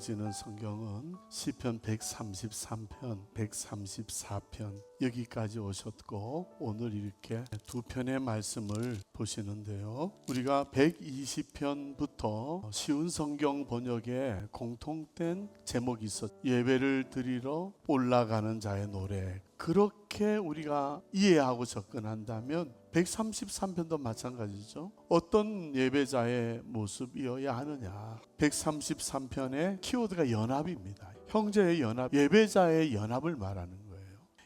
이어지는 성경은 시편 133편, 134편 여기까지 오셨고, 오늘 이렇게 두 편의 말씀을 보시는데요, 우리가 120편부터 쉬운 성경 번역에 공통된 제목이 있었죠. 예배를 드리러 올라가는 자의 노래. 그렇게 우리가 이해하고 접근한다면 133편도 마찬가지죠. 어떤 예배자의 모습이어야 하느냐. 133편의 키워드가 연합입니다. 형제의 연합, 예배자의 연합을 말하는 거예요.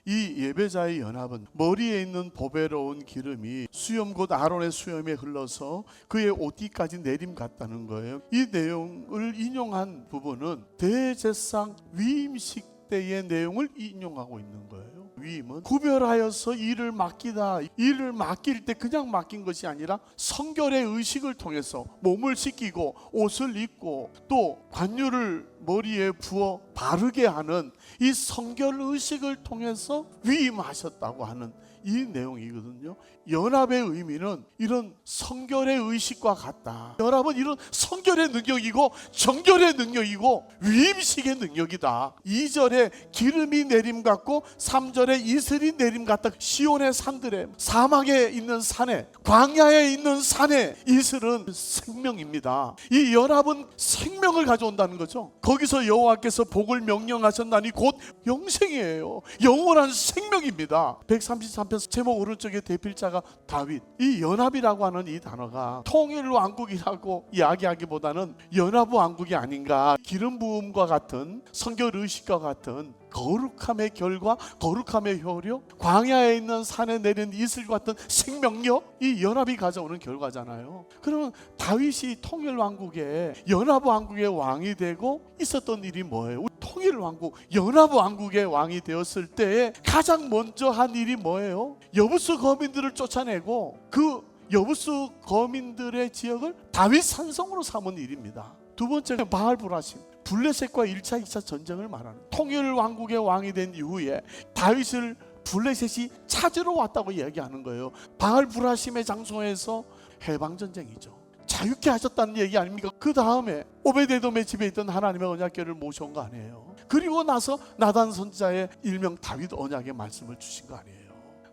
이 예배자의 연합은 머리에 있는 보배로운 기름이 수염 곧 아론의 수염에 흘러서 그의 옷뒤까지 내림 같다는 거예요. 이 내용을 인용한 부분은 대제사장 위임식 때의 내용을 인용하고 있는 거예요. 위임은 구별하여서 일을 맡기다. 일을 맡길 때 그냥 맡긴 것이 아니라 성결의 의식을 통해서 몸을 씻기고 옷을 입고 또 관유를 머리에 부어 바르게 하는 이 성결 의식을 통해서 위임하셨다고 하는 이 내용이거든요. 연합의 의미는 이런 성결의 의식과 같다. 연합은 이런 성결의 능력이고 정결의 능력이고 위임식의 능력이다. 2절에 기름이 내림 같고 3절에 이슬이 내림 같다. 시온의 산들에, 사막에 있는 산에, 광야에 있는 산에 이슬은 생명입니다. 이 연합은 생명을 가져온다는 거죠. 거기서 여호와께서 복을 명령하셨나니 곧 영생이에요. 영원한 생명입니다. 133편 제목 오른쪽에 대필자가 다윗. 이 연합이라고 하는 이 단어가 통일 왕국이라고 이야기하기보다는 연합 왕국이 아닌가. 기름 부음과 같은 성결 의식과 같은 거룩함의 결과, 거룩함의 효력, 광야에 있는 산에 내린 이슬 같은 생명력, 이 연합이 가져오는 결과잖아요. 그러면 다윗이 통일 왕국의, 연합 왕국의 왕이 되고 있었던 일이 뭐예요? 통일 왕국, 연합 왕국의 왕이 되었을 때 가장 먼저 한 일이 뭐예요? 여부수 거민들을 쫓아내고 그 여부수 거민들의 지역을 다윗 산성으로 삼은 일입니다. 두 번째는 바알브라심, 블레셋과 1차, 2차 전쟁을 말하는, 통일 왕국의 왕이 된 이후에 다윗을 블레셋이 찾으러 왔다고 이야기하는 거예요. 바알브라심의 장소에서 해방전쟁이죠. 자유케 하셨다는 얘기 아닙니까? 그 다음에 오베데돔의 집에 있던 하나님의 언약궤를 모셔온 거 아니에요? 그리고 나서 나단 선지자의 일명 다윗 언약의 말씀을 주신 거 아니에요?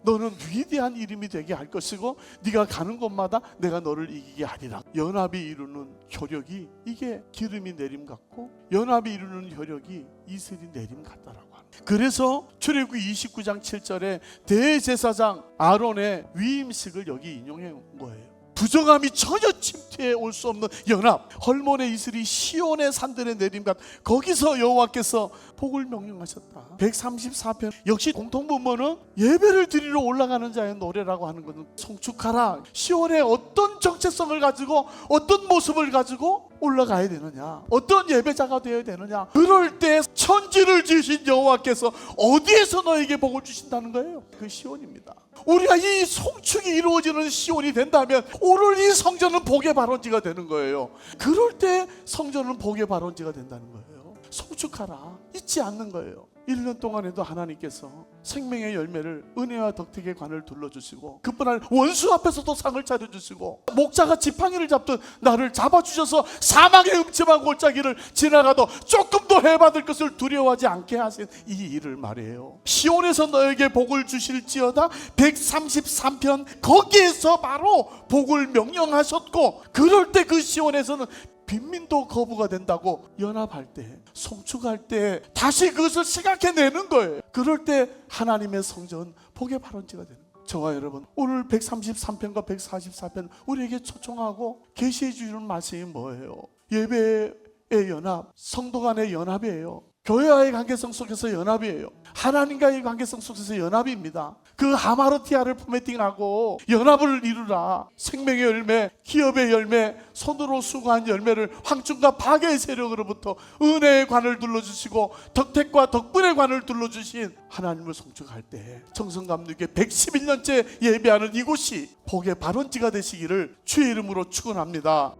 너는 위대한 이름이 되게 할 것이고 네가 가는 곳마다 내가 너를 이기게 하리라. 연합이 이루는 효력이 이게 기름이 내림 같고, 연합이 이루는 효력이 이슬이 내림 같다라고 합니다. 그래서 출애굽기 29장 7절에 대제사장 아론의 위임식을 여기 인용해 온 거예요. 부정함이 전혀 침투해 올 수 없는 연합, 헐몬의 이슬이 시온의 산들에 내림 같. 거기서 여호와께서 복을 명령하셨다. 134편 역시 공통분모는 예배를 드리러 올라가는 자의 노래라고 하는 것은 송축하라. 시온의 어떤 정체성을 가지고 어떤 모습을 가지고 올라가야 되느냐, 어떤 예배자가 되어야 되느냐. 그럴 때 천지를 지으신 여호와께서 어디에서 너에게 복을 주신다는 거예요? 그 시온입니다. 우리가 이 송축이 이루어지는 시온이 된다면 오늘 이 성전은 복의 발원지가 되는 거예요. 그럴 때 성전은 복의 발원지가 된다는 거예요. 송축하라, 잊지 않는 거예요. 1년 동안에도 하나님께서 생명의 열매를, 은혜와 덕택의 관을 둘러주시고 그뿐 아니라 원수 앞에서도 상을 차려주시고, 목자가 지팡이를 잡듯 나를 잡아주셔서 사망의 음침한 골짜기를 지나가도 조금도 해받을 것을 두려워하지 않게 하신 이 일을 말해요. 시온에서 너에게 복을 주실지어다. 133편 거기에서 바로 복을 명령하셨고, 그럴 때 그 시온에서는 빈민도 거부가 된다고 연합할 때, 송축할 때 다시 그것을 생각해내는 거예요. 그럴 때 하나님의 성전 복의 발원지가 되는 거예요. 저와 여러분, 오늘 133편과 144편 우리에게 초청하고 계시해 주는 말씀이 뭐예요? 예배의 연합, 성도 간의 연합이에요. 교회와의 관계성 속에서 연합이에요. 하나님과의 관계성 속에서 연합입니다. 그 하마르티아를 포매팅하고 연합을 이루라. 생명의 열매, 기업의 열매, 손으로 수고한 열매를 황충과 파괴의 세력으로부터 은혜의 관을 둘러주시고 덕택과 덕분의 관을 둘러주신 하나님을 송축할 때 정성감독에 111년째 예배하는 이곳이 복의 발원지가 되시기를 주의 이름으로 축원합니다.